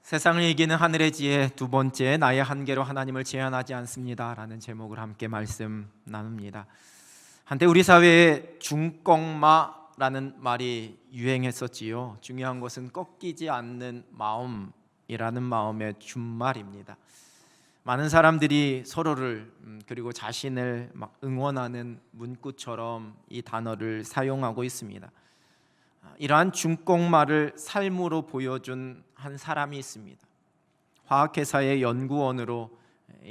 세상을 이기는 하늘의 지혜 두 번째, 나의 한계로 하나님을 제한하지 않습니다 라는 제목을 함께 말씀 나눕니다. 한때 우리 사회에 중꺾마라는 말이 유행했었지요. 중요한 것은 꺾이지 않는 마음이라는 마음의 준말입니다. 많은 사람들이 서로를 그리고 자신을 막 응원하는 문구처럼 이 단어를 사용하고 있습니다. 이러한 중꺾마를 삶으로 보여준 한 사람이 있습니다. 화학회사의 연구원으로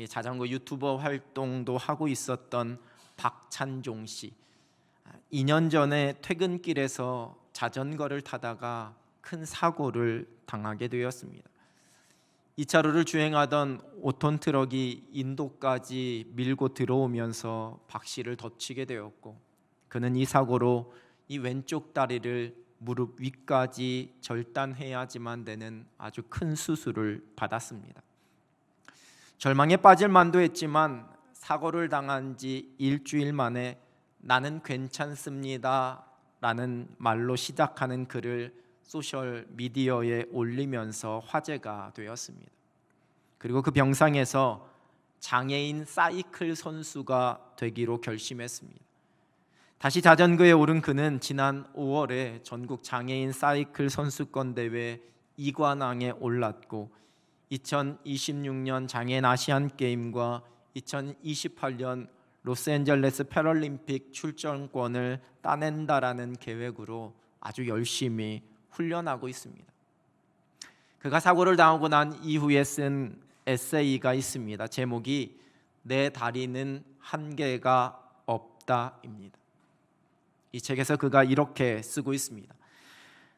자전거 유튜버 활동도 하고 있었던 박찬종 씨. 2년 전에 퇴근길에서 자전거를 타다가 큰 사고를 당하게 되었습니다. 2차로를 주행하던 5톤 트럭이 인도까지 밀고 들어오면서 박 씨를 덮치게 되었고, 그는 이 사고로 이 왼쪽 다리를 무릎 위까지 절단해야지만 되는 아주 큰 수술을 받았습니다. 절망에 빠질 만도 했지만 사고를 당한 지 일주일 만에 나는 괜찮습니다 라는 말로 시작하는 글을 소셜 미디어에 올리면서 화제가 되었습니다. 그리고 그 병상에서 장애인 사이클 선수가 되기로 결심했습니다. 다시 자전거에 오른 그는 지난 5월에 전국 장애인 사이클 선수권 대회 2관왕에 올랐고 2026년 장애인 아시안 게임과 2028년 로스앤젤레스 패럴림픽 출전권을 따낸다라는 계획으로 아주 열심히 훈련하고 있습니다. 그가 사고를 당하고 난 이후에 쓴 에세이가 있습니다. 제목이 내 다리는 한계가 없다입니다. 이 책에서 그가 이렇게 쓰고 있습니다.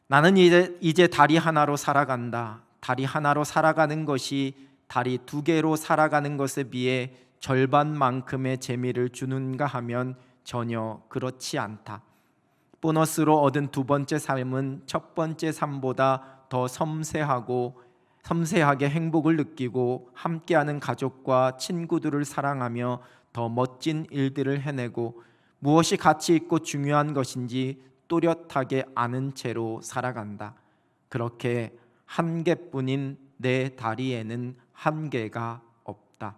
나는 이제 다리 하나로 살아간다. 다리 하나로 살아가는 것이 다리 두 개로 살아가는 것에 비해 절반만큼의 재미를 주는가 하면 전혀 그렇지 않다. 보너스로 얻은 두 번째 삶은 첫 번째 삶보다 더 섬세하게 행복을 느끼고 함께하는 가족과 친구들을 사랑하며 더 멋진 일들을 해내고 무엇이 가치 있고 중요한 것인지 또렷하게 아는 채로 살아간다. 그렇게 한 개뿐인 내 다리에는 한계가 없다.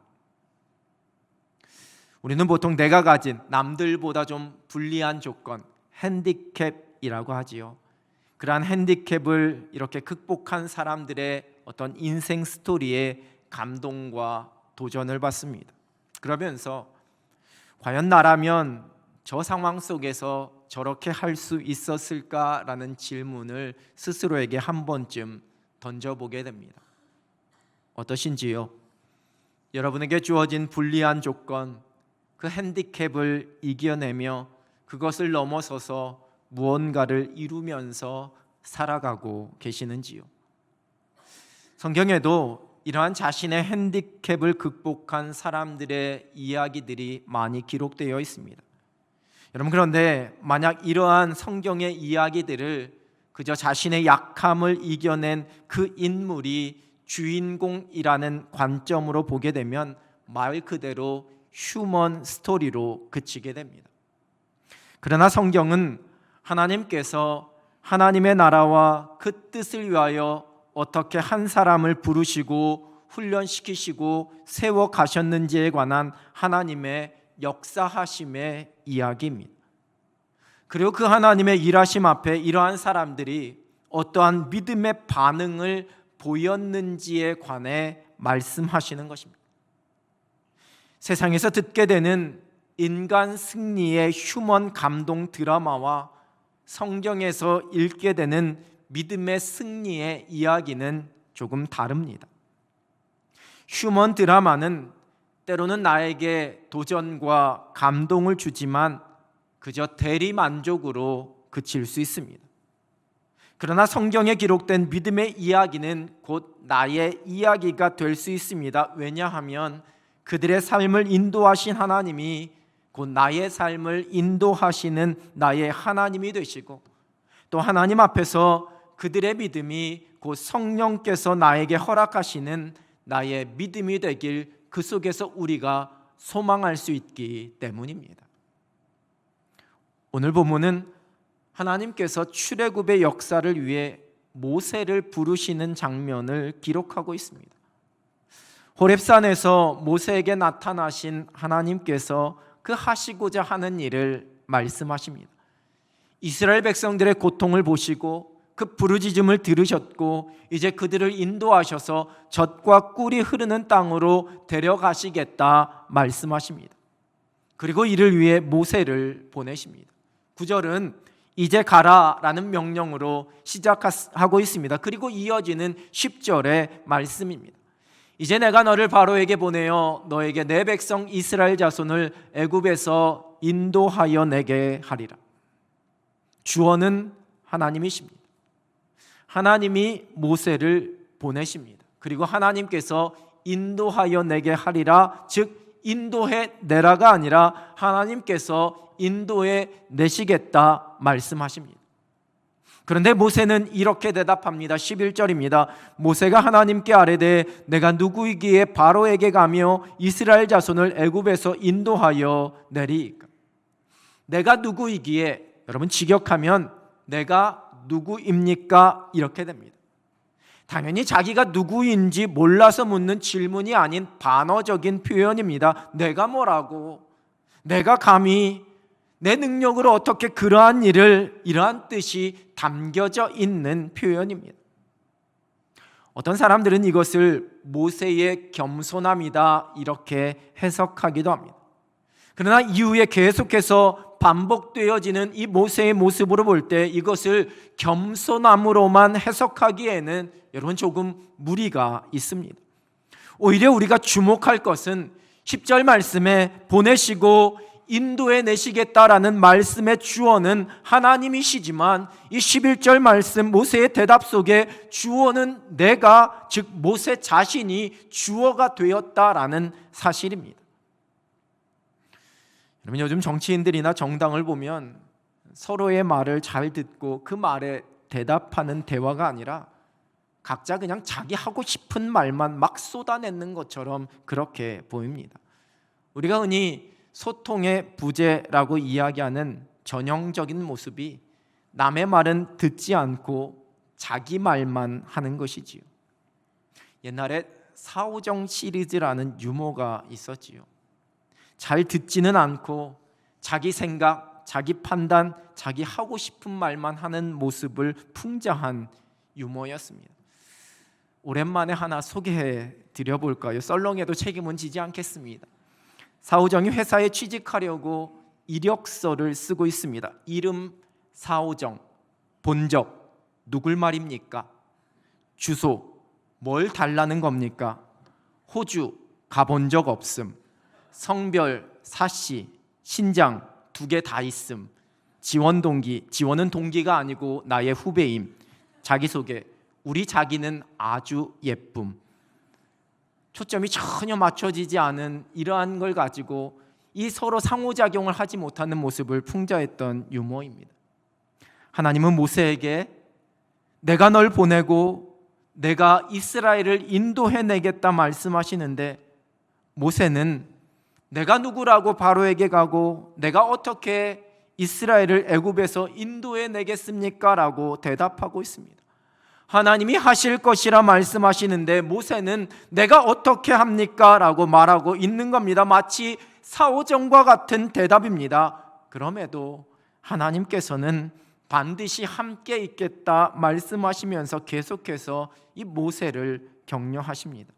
우리는 보통 내가 가진 남들보다 좀 불리한 조건, 핸디캡이라고 하지요. 그러한 핸디캡을 이렇게 극복한 사람들의 어떤 인생 스토리에 감동과 도전을 받습니다. 그러면서 과연 나라면 저 상황 속에서 저렇게 할 수 있었을까라는 질문을 스스로에게 한 번쯤 던져보게 됩니다. 어떠신지요? 여러분에게 주어진 불리한 조건, 그 핸디캡을 이겨내며 그것을 넘어서서 무언가를 이루면서 살아가고 계시는지요? 성경에도 이러한 자신의 핸디캡을 극복한 사람들의 이야기들이 많이 기록되어 있습니다. 여러분, 그런데 만약 이러한 성경의 이야기들을 그저 자신의 약함을 이겨낸 그 인물이 주인공이라는 관점으로 보게 되면 말 그대로 휴먼 스토리로 그치게 됩니다. 그러나 성경은 하나님께서 하나님의 나라와 그 뜻을 위하여 어떻게 한 사람을 부르시고 훈련시키시고 세워 가셨는지에 관한 하나님의 역사하심의 이야기입니다. 그리고 그 하나님의 일하심 앞에 이러한 사람들이 어떠한 믿음의 반응을 보였는지에 관해 말씀하시는 것입니다. 세상에서 듣게 되는 인간 승리의 휴먼 감동 드라마와 성경에서 읽게 되는 믿음의 승리의 이야기는 조금 다릅니다. 휴먼 드라마는 때로는 나에게 도전과 감동을 주지만 그저 대리만족으로 그칠 수 있습니다. 그러나 성경에 기록된 믿음의 이야기는 곧 나의 이야기가 될 수 있습니다. 왜냐하면 그들의 삶을 인도하신 하나님이 곧 나의 삶을 인도하시는 나의 하나님이 되시고, 또 하나님 앞에서 그들의 믿음이 곧 성령께서 나에게 허락하시는 나의 믿음이 되길 그 속에서 우리가 소망할 수 있기 때문입니다. 오늘 본문은 하나님께서 출애굽의 역사를 위해 모세를 부르시는 장면을 기록하고 있습니다. 호렙산에서 모세에게 나타나신 하나님께서 그 하시고자 하는 일을 말씀하십니다. 이스라엘 백성들의 고통을 보시고 그 부르짖음을 들으셨고 이제 그들을 인도하셔서 젖과 꿀이 흐르는 땅으로 데려가시겠다 말씀하십니다. 그리고 이를 위해 모세를 보내십니다. 9절은 이제 가라라는 명령으로 시작하고 있습니다. 그리고 이어지는 10절의 말씀입니다. 이제 내가 너를 바로에게 보내어 너에게 내 백성 이스라엘 자손을 애굽에서 인도하여 내게 하리라. 주어는 하나님이십니다. 하나님이 모세를 보내십니다. 그리고 하나님께서 인도하여 내게 하리라, 즉 인도해 내라가 아니라 하나님께서 인도해 내시겠다 말씀하십니다. 그런데 모세는 이렇게 대답합니다. 11절입니다. 모세가 하나님께 아뢰되 내가 누구이기에 바로에게 가며 이스라엘 자손을 애굽에서 인도하여 내리이까. 내가 누구이기에, 여러분 직역하면 내가 누구입니까? 이렇게 됩니다. 당연히 자기가 누구인지 몰라서 묻는 질문이 아닌 반어적인 표현입니다. 내가 뭐라고, 내가 감히 내 능력으로 어떻게 그러한 일을, 이러한 뜻이 담겨져 있는 표현입니다. 어떤 사람들은 이것을 모세의 겸손함이다 이렇게 해석하기도 합니다. 그러나 이후에 계속해서 반복되어지는 이 모세의 모습으로 볼 때 이것을 겸손함으로만 해석하기에는 여러분 조금 무리가 있습니다. 오히려 우리가 주목할 것은 10절 말씀에 보내시고 인도해 내시겠다라는 말씀의 주어는 하나님이시지만 이 11절 말씀 모세의 대답 속에 주어는 내가, 즉 모세 자신이 주어가 되었다라는 사실입니다. 여러분 요즘 정치인들이나 정당을 보면 서로의 말을 잘 듣고 그 말에 대답하는 대화가 아니라 각자 그냥 자기 하고 싶은 말만 막 쏟아내는 것처럼 그렇게 보입니다. 우리가 흔히 소통의 부재라고 이야기하는 전형적인 모습이 남의 말은 듣지 않고 자기 말만 하는 것이지요. 옛날에 사오정 시리즈라는 유머가 있었지요. 잘 듣지는 않고 자기 생각, 자기 판단, 자기 하고 싶은 말만 하는 모습을 풍자한 유머였습니다. 오랜만에 하나 소개해 드려볼까요? 썰렁해도 책임은 지지 않겠습니다. 사오정이 회사에 취직하려고 이력서를 쓰고 있습니다. 이름 사오정, 본적 누굴 말입니까? 주소 뭘 달라는 겁니까? 호주 가본 적 없음, 성별 사씨, 신장 2개 다 있음, 지원 동기, 지원은 동기가 아니고 나의 후배임, 자기소개 우리 자기는 아주 예쁨. 초점이 전혀 맞춰지지 않은 이러한 걸 가지고 이 서로 상호작용을 하지 못하는 모습을 풍자했던 유머입니다. 하나님은 모세에게 내가 널 보내고 내가 이스라엘을 인도해내겠다 말씀하시는데 모세는 내가 누구라고 바로에게 가고 내가 어떻게 이스라엘을 애굽에서 인도해내겠습니까? 라고 대답하고 있습니다. 하나님이 하실 것이라 말씀하시는데 모세는 내가 어떻게 합니까? 라고 말하고 있는 겁니다. 마치 사오정과 같은 대답입니다. 그럼에도 하나님께서는 반드시 함께 있겠다 말씀하시면서 계속해서 이 모세를 격려하십니다.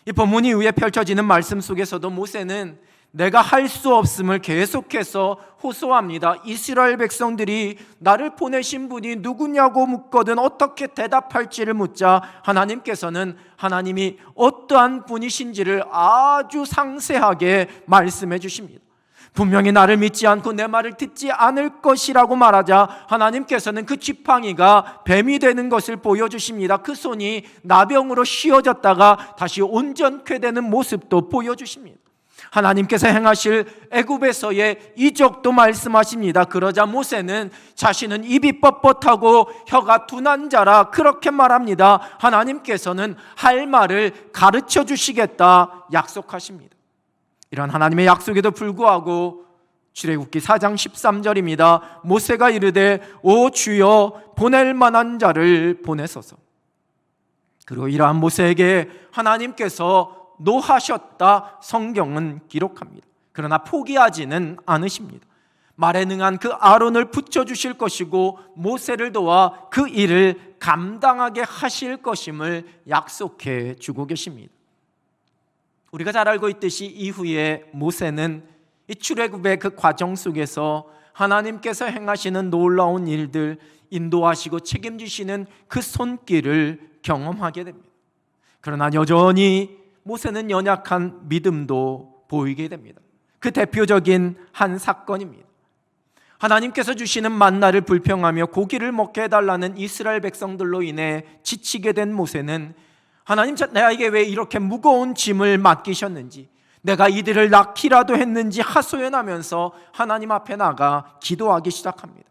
이 본문 이후에 펼쳐지는 말씀 속에서도 모세는 내가 할 수 없음을 계속해서 호소합니다. 이스라엘 백성들이 나를 보내신 분이 누구냐고 묻거든 어떻게 대답할지를 묻자 하나님께서는 하나님이 어떠한 분이신지를 아주 상세하게 말씀해 주십니다. 분명히 나를 믿지 않고 내 말을 듣지 않을 것이라고 말하자 하나님께서는 그 지팡이가 뱀이 되는 것을 보여주십니다. 그 손이 나병으로 씌워졌다가 다시 온전케 되는 모습도 보여주십니다. 하나님께서 행하실 애굽에서의 이적도 말씀하십니다. 그러자 모세는 자신은 입이 뻣뻣하고 혀가 둔한 자라 그렇게 말합니다. 하나님께서는 할 말을 가르쳐 주시겠다 약속하십니다. 이런 하나님의 약속에도 불구하고 출애굽기 4장 13절입니다. 모세가 이르되 오 주여 보낼 만한 자를 보내소서. 그리고 이러한 모세에게 하나님께서 노하셨다 성경은 기록합니다. 그러나 포기하지는 않으십니다. 말에 능한 그 아론을 붙여주실 것이고 모세를 도와 그 일을 감당하게 하실 것임을 약속해 주고 계십니다. 우리가 잘 알고 있듯이 이후에 모세는 이 출애굽의 그 과정 속에서 하나님께서 행하시는 놀라운 일들, 인도하시고 책임지시는 그 손길을 경험하게 됩니다. 그러나 여전히 모세는 연약한 믿음도 보이게 됩니다. 그 대표적인 한 사건입니다. 하나님께서 주시는 만나를 불평하며 고기를 먹게 해달라는 이스라엘 백성들로 인해 지치게 된 모세는 하나님, 나에게 왜 이렇게 무거운 짐을 맡기셨는지, 내가 이들을 낳기라도 했는지 하소연하면서 하나님 앞에 나가 기도하기 시작합니다.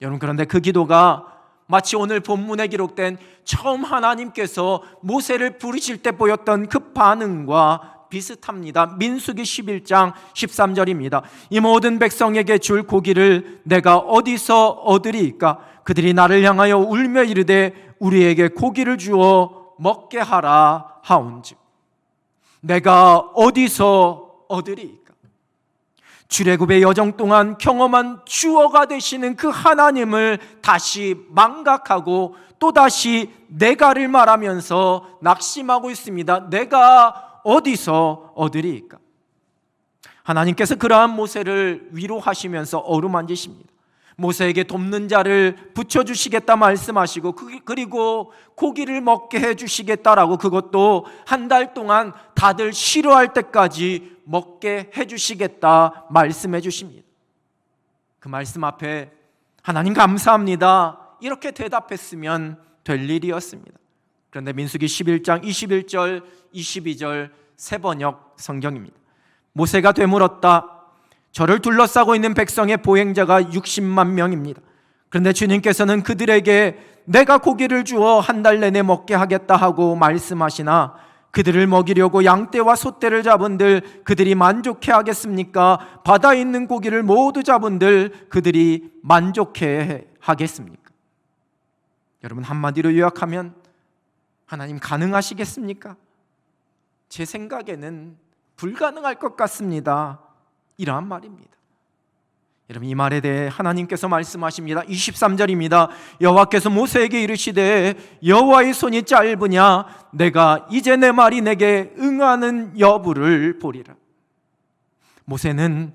여러분, 그런데 그 기도가 마치 오늘 본문에 기록된 처음 하나님께서 모세를 부르실 때 보였던 그 반응과 비슷합니다. 민수기 11장 13절입니다. 이 모든 백성에게 줄 고기를 내가 어디서 얻으리이까? 그들이 나를 향하여 울며 이르되 우리에게 고기를 주어 먹게 하라 하온즉. 내가 어디서 얻으리이까? 출애굽의 여정 동안 경험한 주어가 되시는 그 하나님을 다시 망각하고 또다시 내가를 말하면서 낙심하고 있습니다. 내가 어디서 얻으리이까? 하나님께서 그러한 모세를 위로하시면서 어루만지십니다. 모세에게 돕는 자를 붙여주시겠다 말씀하시고 그리고 고기를 먹게 해주시겠다라고, 그것도 한 달 동안 다들 싫어할 때까지 먹게 해주시겠다 말씀해 주십니다. 그 말씀 앞에 하나님 감사합니다 이렇게 대답했으면 될 일이었습니다. 그런데 민수기 11장 21절 22절 세번역 성경입니다. 모세가 되물었다. 저를 둘러싸고 있는 백성의 보행자가 60만 명입니다. 그런데 주님께서는 그들에게 내가 고기를 주어 한 달 내내 먹게 하겠다 하고 말씀하시나 그들을 먹이려고 양떼와 소떼를 잡은들 그들이 만족해 하겠습니까? 바다에 있는 고기를 모두 잡은들 그들이 만족해 하겠습니까? 여러분, 한마디로 요약하면 하나님 가능하시겠습니까? 제 생각에는 불가능할 것 같습니다. 이러한 말입니다. 여러분, 이 말에 대해 하나님께서 말씀하십니다. 23절입니다. 여호와께서 모세에게 이르시되 여호와의 손이 짧으냐? 내가 이제 내 말이 내게 응하는 여부를 보리라. 모세는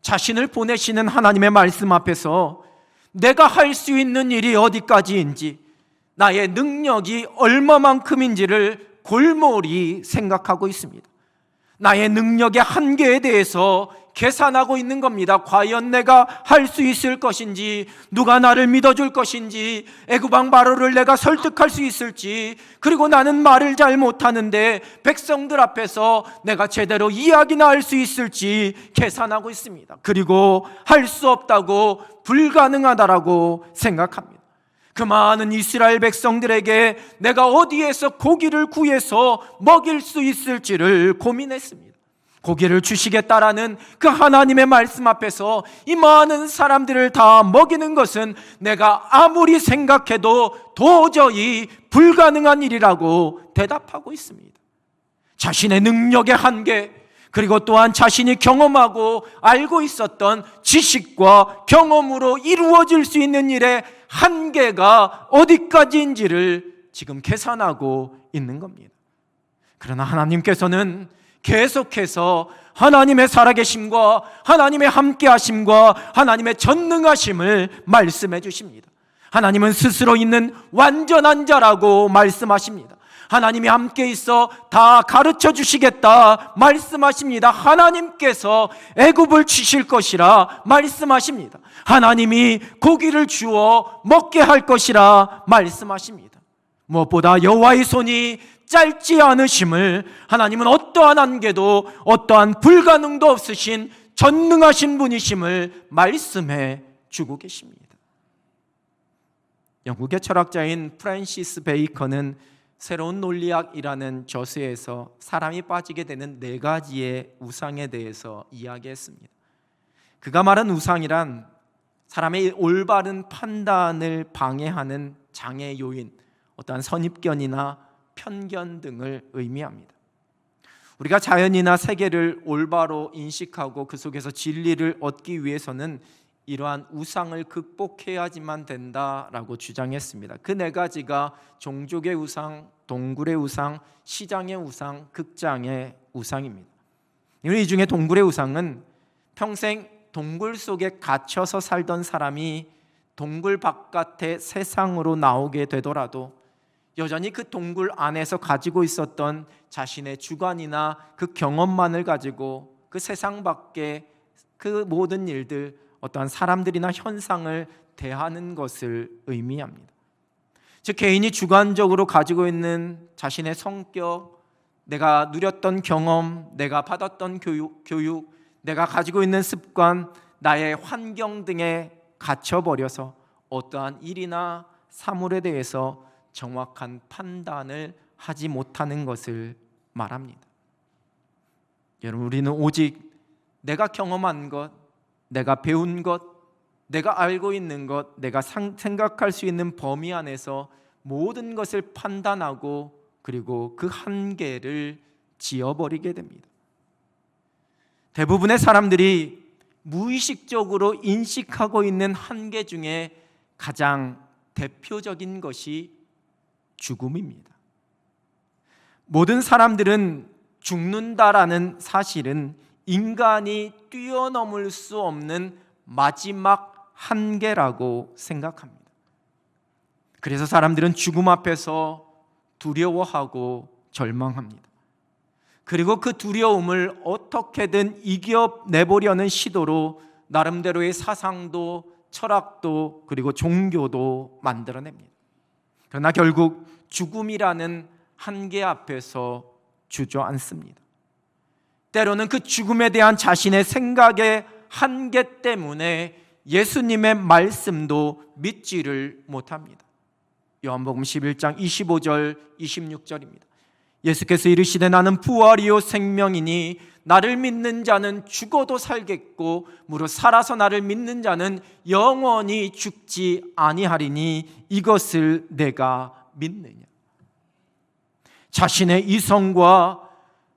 자신을 보내시는 하나님의 말씀 앞에서 내가 할 수 있는 일이 어디까지인지, 나의 능력이 얼마만큼인지를 골몰이 생각하고 있습니다. 나의 능력의 한계에 대해서 계산하고 있는 겁니다. 과연 내가 할 수 있을 것인지, 누가 나를 믿어줄 것인지, 애굽 왕 바로를 내가 설득할 수 있을지, 그리고 나는 말을 잘 못하는데 백성들 앞에서 내가 제대로 이야기나 할 수 있을지 계산하고 있습니다. 그리고 할 수 없다고, 불가능하다라고 생각합니다. 그 많은 이스라엘 백성들에게 내가 어디에서 고기를 구해서 먹일 수 있을지를 고민했습니다. 고기를 주시겠다라는 그 하나님의 말씀 앞에서 이 많은 사람들을 다 먹이는 것은 내가 아무리 생각해도 도저히 불가능한 일이라고 대답하고 있습니다. 자신의 능력의 한계, 그리고 또한 자신이 경험하고 알고 있었던 지식과 경험으로 이루어질 수 있는 일의 한계가 어디까지인지를 지금 계산하고 있는 겁니다. 그러나 하나님께서는 계속해서 하나님의 살아계심과 하나님의 함께하심과 하나님의 전능하심을 말씀해 주십니다. 하나님은 스스로 있는 완전한 자라고 말씀하십니다. 하나님이 함께 있어 다 가르쳐 주시겠다 말씀하십니다. 하나님께서 애굽을 치실 것이라 말씀하십니다. 하나님이 고기를 주어 먹게 할 것이라 말씀하십니다. 무엇보다 여호와의 손이 짧지 않으심을, 하나님은 어떠한 한계도 어떠한 불가능도 없으신 전능하신 분이심을 말씀해 주고 계십니다. 영국의 철학자인 프랜시스 베이컨은 새로운 논리학이라는 저서에서 사람이 빠지게 되는 4가지의 우상에 대해서 이야기했습니다. 그가 말한 우상이란 사람의 올바른 판단을 방해하는 장애 요인, 어떠한 선입견이나 편견 등을 의미합니다. 우리가 자연이나 세계를 올바로 인식하고 그 속에서 진리를 얻기 위해서는 이러한 우상을 극복해야지만 된다라고 주장했습니다. 그 네 가지가 종족의 우상, 동굴의 우상, 시장의 우상, 극장의 우상입니다. 이 중에 동굴의 우상은 평생 동굴 속에 갇혀서 살던 사람이 동굴 바깥의 세상으로 나오게 되더라도 여전히 그 동굴 안에서 가지고 있었던 자신의 주관이나 그 경험만을 가지고 그 세상 밖의 그 모든 일들, 어떠한 사람들이나 현상을 대하는 것을 의미합니다. 즉 개인이 주관적으로 가지고 있는 자신의 성격, 내가 누렸던 경험, 내가 받았던 교육, 내가 가지고 있는 습관, 나의 환경 등에 갇혀버려서 어떠한 일이나 사물에 대해서 정확한 판단을 하지 못하는 것을 말합니다. 여러분, 우리는 오직 내가 경험한 것, 내가 배운 것, 내가 알고 있는 것, 내가 생각할 수 있는 범위 안에서 모든 것을 판단하고 그리고 그 한계를 지어버리게 됩니다. 대부분의 사람들이 무의식적으로 인식하고 있는 한계 중에 가장 대표적인 것이 죽음입니다. 모든 사람들은 죽는다라는 사실은 인간이 뛰어넘을 수 없는 마지막 한계라고 생각합니다. 그래서 사람들은 죽음 앞에서 두려워하고 절망합니다. 그리고 그 두려움을 어떻게든 이겨내보려는 시도로 나름대로의 사상도 철학도 그리고 종교도 만들어냅니다. 그러나 결국 죽음이라는 한계 앞에서 주저앉습니다. 때로는 그 죽음에 대한 자신의 생각의 한계 때문에 예수님의 말씀도 믿지를 못합니다. 요한복음 11장 25절 26절입니다. 예수께서 이르시되 나는 부활이요 생명이니 나를 믿는 자는 죽어도 살겠고 무릇 살아서 나를 믿는 자는 영원히 죽지 아니하리니 이것을 내가 믿느냐. 자신의 이성과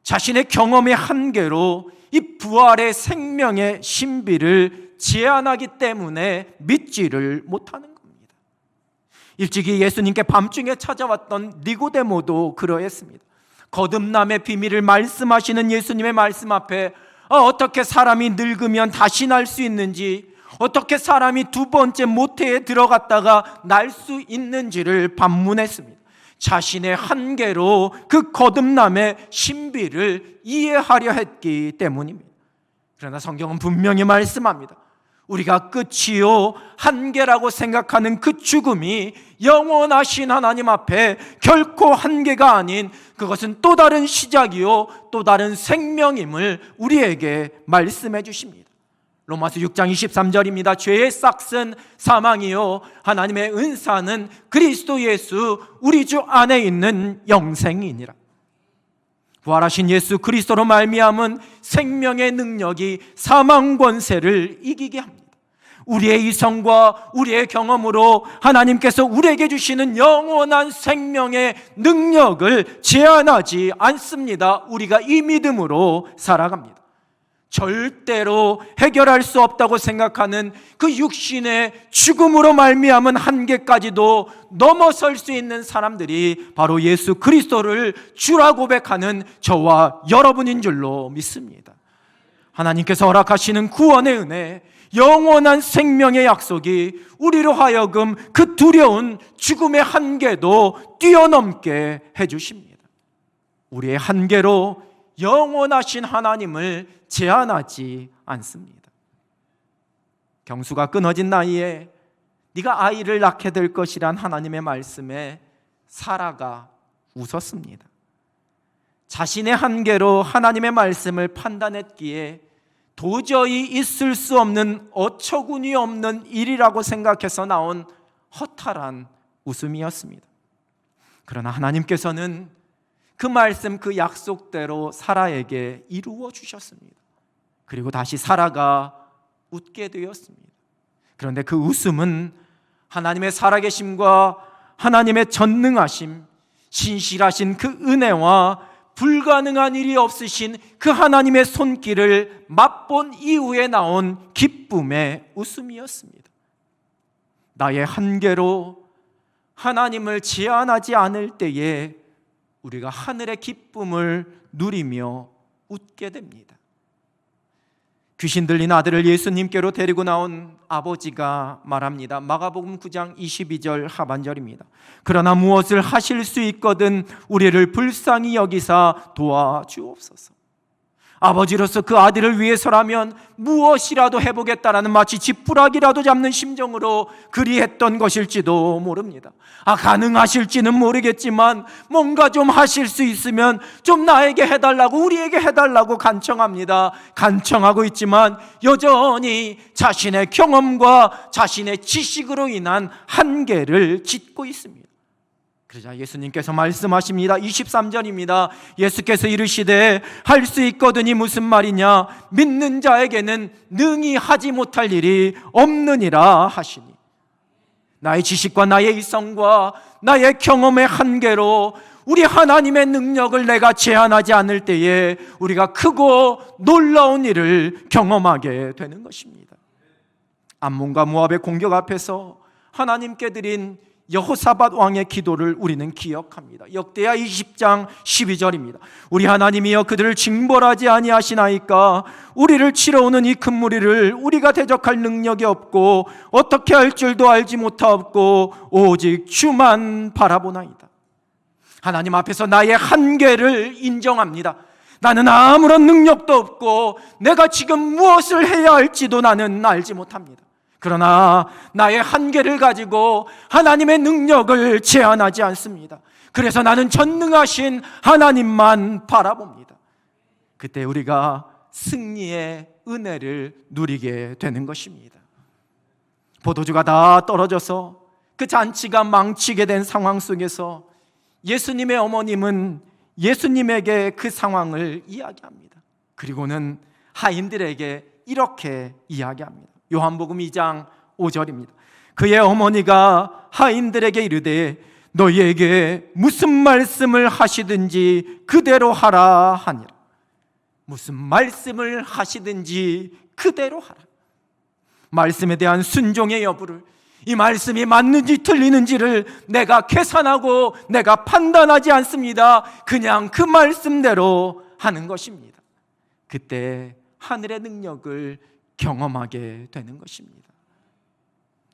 자신의 경험의 한계로 이 부활의 생명의 신비를 제한하기 때문에 믿지를 못하는 겁니다. 일찍이 예수님께 밤중에 찾아왔던 니고데모도 그러했습니다. 거듭남의 비밀을 말씀하시는 예수님의 말씀 앞에 어떻게 사람이 늙으면 다시 날 수 있는지, 어떻게 사람이 두 번째 모태에 들어갔다가 날 수 있는지를 반문했습니다. 자신의 한계로 그 거듭남의 신비를 이해하려 했기 때문입니다. 그러나 성경은 분명히 말씀합니다. 우리가 끝이요 한계라고 생각하는 그 죽음이 영원하신 하나님 앞에 결코 한계가 아닌 그것은 또 다른 시작이요 또 다른 생명임을 우리에게 말씀해 주십니다. 로마서 6장 23절입니다. 죄의 싹은 사망이요 하나님의 은사는 그리스도 예수 우리 주 안에 있는 영생이니라. 부활하신 예수 그리스도로 말미암은 생명의 능력이 사망 권세를 이기게 합니다. 우리의 이성과 우리의 경험으로 하나님께서 우리에게 주시는 영원한 생명의 능력을 제한하지 않습니다. 우리가 이 믿음으로 살아갑니다. 절대로 해결할 수 없다고 생각하는 그 육신의 죽음으로 말미암은 한계까지도 넘어설 수 있는 사람들이 바로 예수 그리스도를 주라 고백하는 저와 여러분인 줄로 믿습니다. 하나님께서 허락하시는 구원의 은혜, 영원한 생명의 약속이 우리로 하여금 그 두려운 죽음의 한계도 뛰어넘게 해주십니다. 우리의 한계로 영원하신 하나님을 제한하지 않습니다. 경수가 끊어진 나이에 네가 아이를 낳게 될 것이란 하나님의 말씀에 사라가 웃었습니다. 자신의 한계로 하나님의 말씀을 판단했기에 도저히 있을 수 없는 어처구니 없는 일이라고 생각해서 나온 허탈한 웃음이었습니다. 그러나 하나님께서는 그 말씀, 그 약속대로 사라에게 이루어 주셨습니다. 그리고 다시 사라가 웃게 되었습니다. 그런데 그 웃음은 하나님의 살아계심과 하나님의 전능하심, 신실하신 그 은혜와 불가능한 일이 없으신 그 하나님의 손길을 맛본 이후에 나온 기쁨의 웃음이었습니다. 나의 한계로 하나님을 제한하지 않을 때에 우리가 하늘의 기쁨을 누리며 웃게 됩니다. 귀신 들린 아들을 예수님께로 데리고 나온 아버지가 말합니다. 마가복음 9장 22절 하반절입니다. 그러나 무엇을 하실 수 있거든 우리를 불쌍히 여기사 도와주옵소서. 아버지로서 그 아들을 위해서라면 무엇이라도 해보겠다라는 마치 지푸라기라도 잡는 심정으로 그리했던 것일지도 모릅니다. 가능하실지는 모르겠지만 뭔가 좀 하실 수 있으면 좀 나에게 해달라고, 우리에게 해달라고 간청합니다. 간청하고 있지만 여전히 자신의 경험과 자신의 지식으로 인한 한계를 딛고 있습니다. 그러자 예수님께서 말씀하십니다. 23절입니다. 예수께서 이르시되 할 수 있거든이 무슨 말이냐, 믿는 자에게는 능히 하지 못할 일이 없느니라 하시니, 나의 지식과 나의 이성과 나의 경험의 한계로 우리 하나님의 능력을 내가 제한하지 않을 때에 우리가 크고 놀라운 일을 경험하게 되는 것입니다. 암몬과 모압의 공격 앞에서 하나님께 드린 여호사밧 왕의 기도를 우리는 기억합니다. 역대하 20장 12절입니다. 우리 하나님이여 그들을 징벌하지 아니하시나이까. 우리를 치러오는 이 큰 무리를 우리가 대적할 능력이 없고 어떻게 할 줄도 알지 못하옵고 오직 주만 바라보나이다. 하나님 앞에서 나의 한계를 인정합니다. 나는 아무런 능력도 없고 내가 지금 무엇을 해야 할지도 나는 알지 못합니다. 그러나 나의 한계를 가지고 하나님의 능력을 제한하지 않습니다. 그래서 나는 전능하신 하나님만 바라봅니다. 그때 우리가 승리의 은혜를 누리게 되는 것입니다. 포도주가 다 떨어져서 그 잔치가 망치게 된 상황 속에서 예수님의 어머님은 예수님에게 그 상황을 이야기합니다. 그리고는 하인들에게 이렇게 이야기합니다. 요한복음 2장 5절입니다. 그의 어머니가 하인들에게 이르되 너희에게 무슨 말씀을 하시든지 그대로 하라 하니라. 무슨 말씀을 하시든지 그대로 하라. 말씀에 대한 순종의 여부를, 이 말씀이 맞는지 틀리는지를 내가 계산하고 내가 판단하지 않습니다. 그냥 그 말씀대로 하는 것입니다. 그때 하늘의 능력을 경험하게 되는 것입니다.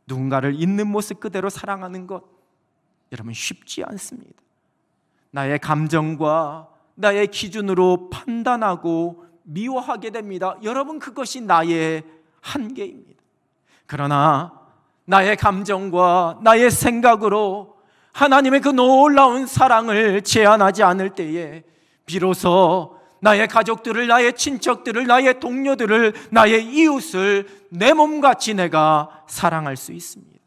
누군가를 있는 모습 그대로 사랑하는 것, 여러분 쉽지 않습니다. 나의 감정과 나의 기준으로 판단하고 미워하게 됩니다. 여러분 그것이 나의 한계입니다. 그러나 나의 감정과 나의 생각으로 하나님의 그 놀라운 사랑을 제한하지 않을 때에 비로소 나의 가족들을, 나의 친척들을, 나의 동료들을, 나의 이웃을 내 몸같이 내가 사랑할 수 있습니다.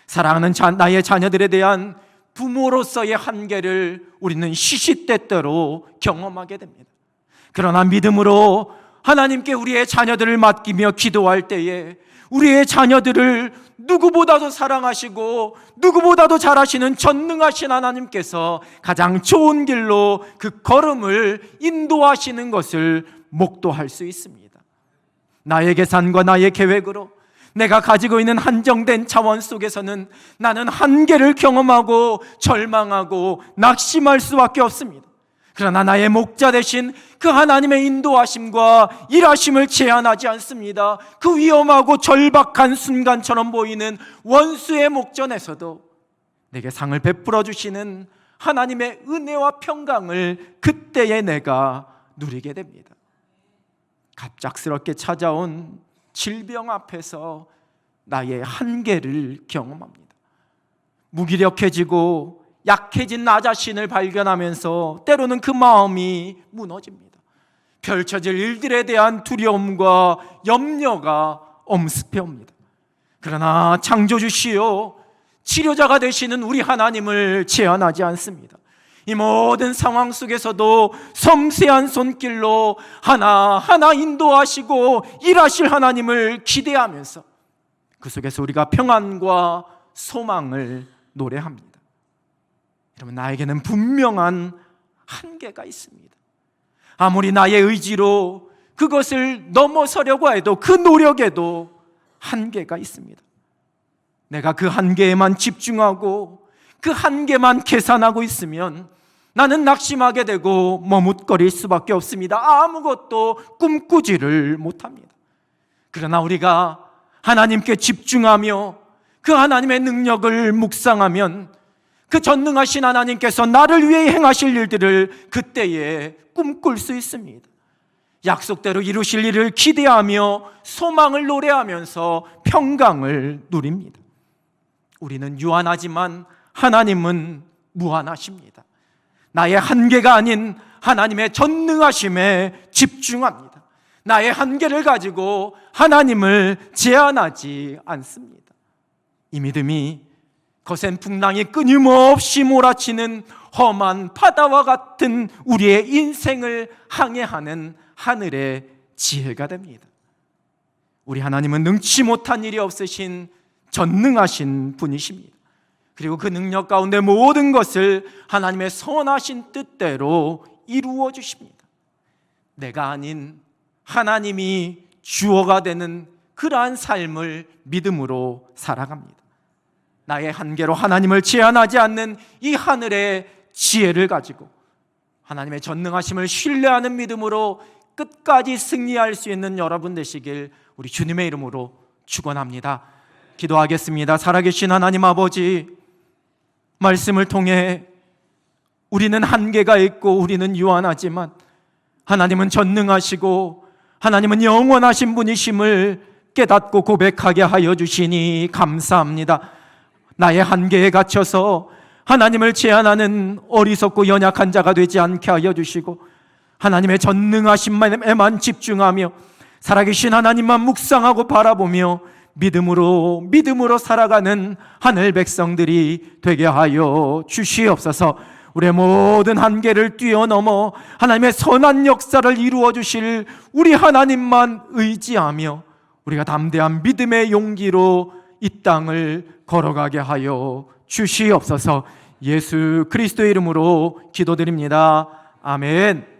사랑하는 나의 자녀들에 대한 부모로서의 한계를 우리는 시시때때로 경험하게 됩니다. 그러나 믿음으로 하나님께 우리의 자녀들을 맡기며 기도할 때에 우리의 자녀들을 누구보다도 사랑하시고 누구보다도 잘하시는 전능하신 하나님께서 가장 좋은 길로 그 걸음을 인도하시는 것을 목도할 수 있습니다. 나의 계산과 나의 계획으로 내가 가지고 있는 한정된 차원 속에서는 나는 한계를 경험하고 절망하고 낙심할 수밖에 없습니다. 그러나 나의 목자 되신 그 하나님의 인도하심과 일하심을 제한하지 않습니다. 그 위험하고 절박한 순간처럼 보이는 원수의 목전에서도 내게 상을 베풀어 주시는 하나님의 은혜와 평강을 그때에 내가 누리게 됩니다. 갑작스럽게 찾아온 질병 앞에서 나의 한계를 경험합니다. 무기력해지고 약해진 나 자신을 발견하면서 때로는 그 마음이 무너집니다. 펼쳐질 일들에 대한 두려움과 염려가 엄습해 옵니다. 그러나 창조주시요 치료자가 되시는 우리 하나님을 제한하지 않습니다. 이 모든 상황 속에서도 섬세한 손길로 하나하나 인도하시고 일하실 하나님을 기대하면서 그 속에서 우리가 평안과 소망을 노래합니다. 여러분, 나에게는 분명한 한계가 있습니다. 아무리 나의 의지로 그것을 넘어서려고 해도 그 노력에도 한계가 있습니다. 내가 그 한계에만 집중하고 그 한계만 계산하고 있으면 나는 낙심하게 되고 머뭇거릴 수밖에 없습니다. 아무것도 꿈꾸지를 못합니다. 그러나 우리가 하나님께 집중하며 그 하나님의 능력을 묵상하면 그 전능하신 하나님께서 나를 위해 행하실 일들을 그때에 꿈꿀 수 있습니다. 약속대로 이루실 일을 기대하며 소망을 노래하면서 평강을 누립니다. 우리는 유한하지만 하나님은 무한하십니다. 나의 한계가 아닌 하나님의 전능하심에 집중합니다. 나의 한계를 가지고 하나님을 제한하지 않습니다. 이 믿음이 거센 풍랑이 끊임없이 몰아치는 험한 바다와 같은 우리의 인생을 항해하는 하늘의 지혜가 됩니다. 우리 하나님은 능치 못한 일이 없으신 전능하신 분이십니다. 그리고 그 능력 가운데 모든 것을 하나님의 선하신 뜻대로 이루어 주십니다. 내가 아닌 하나님이 주어가 되는 그러한 삶을 믿음으로 살아갑니다. 나의 한계로 하나님을 제한하지 않는 이 하늘의 지혜를 가지고 하나님의 전능하심을 신뢰하는 믿음으로 끝까지 승리할 수 있는 여러분 되시길 우리 주님의 이름으로 축원합니다. 기도하겠습니다. 살아계신 하나님 아버지, 말씀을 통해 우리는 한계가 있고 우리는 유한하지만 하나님은 전능하시고 하나님은 영원하신 분이심을 깨닫고 고백하게 하여 주시니 감사합니다. 나의 한계에 갇혀서 하나님을 제한하는 어리석고 연약한 자가 되지 않게 하여 주시고 하나님의 전능하심에만 집중하며 살아계신 하나님만 묵상하고 바라보며 믿음으로 살아가는 하늘 백성들이 되게 하여 주시옵소서. 우리의 모든 한계를 뛰어넘어 하나님의 선한 역사를 이루어 주실 우리 하나님만 의지하며 우리가 담대한 믿음의 용기로 이 땅을 걸어가게 하여 주시옵소서. 예수 그리스도의 이름으로 기도드립니다. 아멘.